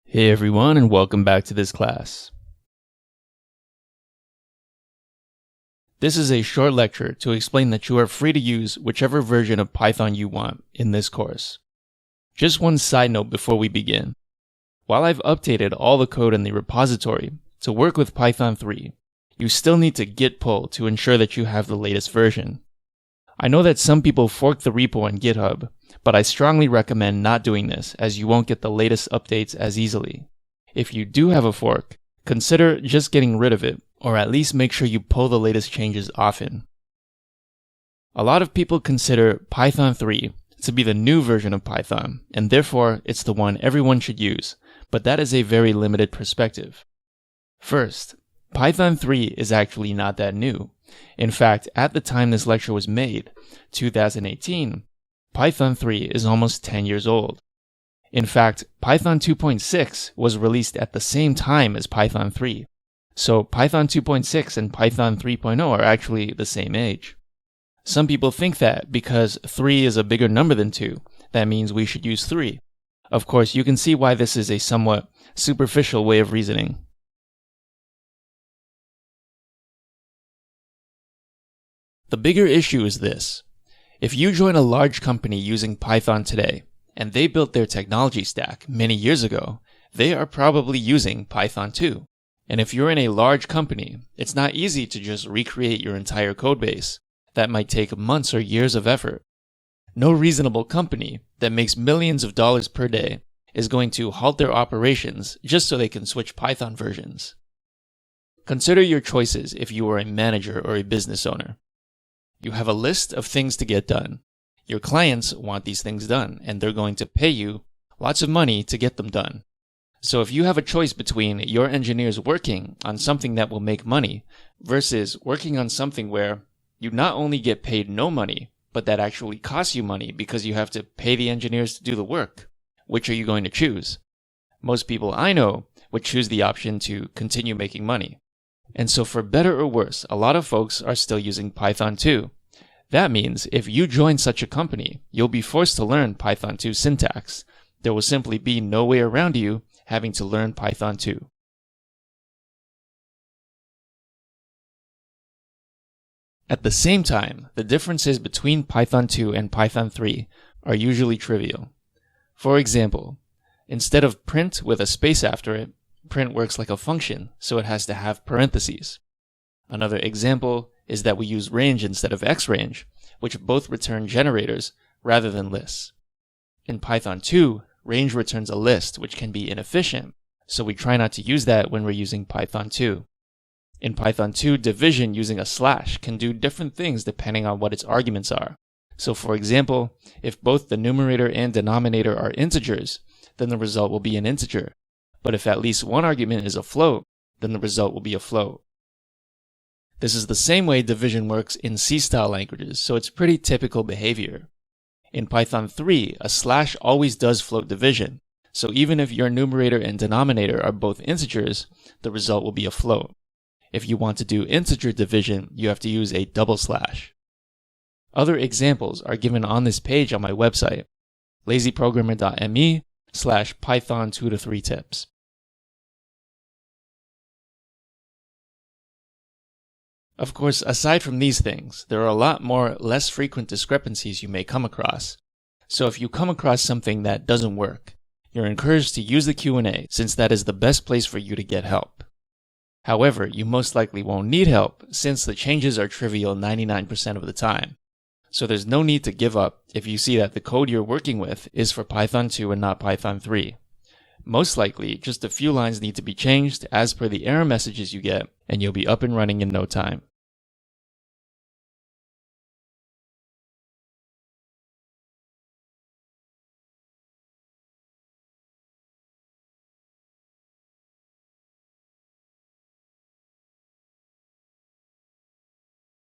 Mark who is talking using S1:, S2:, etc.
S1: Hey everyone, and welcome back to this class. This is a short lecture to explain that you are free to use whichever version of Python you want in this course. Just one side note before we begin. While I've updated all the code in the repository to work with Python 3, you still need to git pull to ensure that you have the latest version. I know that some people fork the repo on GitHub, but I strongly recommend not doing this as you won't get the latest updates as easily. If you do have a fork, consider just getting rid of it, or at least make sure you pull the latest changes often. A lot of people consider Python 3 to be the new version of Python, and therefore it's the one everyone should use, but that is a very limited perspective. First, Python 3 is actually not that new. In fact, at the time this lecture was made, 2018, Python 3 is almost 10 years old. In fact, Python 2.6 was released at the same time as Python 3. So Python 2.6 and Python 3.0 are actually the same age. Some people think that because 3 is a bigger number than 2, that means we should use 3. Of course, you can see why this is a somewhat superficial way of reasoning. The bigger issue is this. If you join a large company using Python today, and they built their technology stack many years ago, they are probably using Python 2. And if you're in a large company, it's not easy to just recreate your entire codebase. That might take months or years of effort. No reasonable company that makes millions of dollars per day is going to halt their operations just so they can switch Python versions. Consider your choices if you are a manager or a business owner. You have a list of things to get done. Your clients want these things done, and they're going to pay you lots of money to get them done. So if you have a choice between your engineers working on something that will make money versus working on something where you not only get paid no money, but that actually costs you money because you have to pay the engineers to do the work, which are you going to choose? Most people I know would choose the option to continue making money. And so for better or worse, a lot of folks are still using Python 2. That means if you join such a company, you'll be forced to learn Python 2 syntax. There will simply be no way around you having to learn Python 2. At the same time, the differences between Python 2 and Python 3 are usually trivial. For example, instead of print with a space after it, print works like a function, so it has to have parentheses. Another example is that we use range instead of xrange, which both return generators rather than lists. In Python 2, range returns a list, which can be inefficient, so we try not to use that when we're using Python 2. In Python 2, division using a slash can do different things depending on what its arguments are. So for example, if both the numerator and denominator are integers, then the result will be an integer. But if at least one argument is a float, then the result will be a float. This is the same way division works in C-style languages, so it's pretty typical behavior. In Python 3, a slash always does float division, so even if your numerator and denominator are both integers, the result will be a float. If you want to do integer division, you have to use a double slash. Other examples are given on this page on my website, lazyprogrammer.me/Python 2 to 3 tips. Of course, aside from these things, there are a lot more less frequent discrepancies you may come across. So if you come across something that doesn't work, you're encouraged to use the Q&A since that is the best place for you to get help. However, you most likely won't need help since the changes are trivial 99% of the time. So there's no need to give up if you see that the code you're working with is for Python 2 and not Python 3. Most likely, just a few lines need to be changed as per the error messages you get, and you'll be up and running in no time.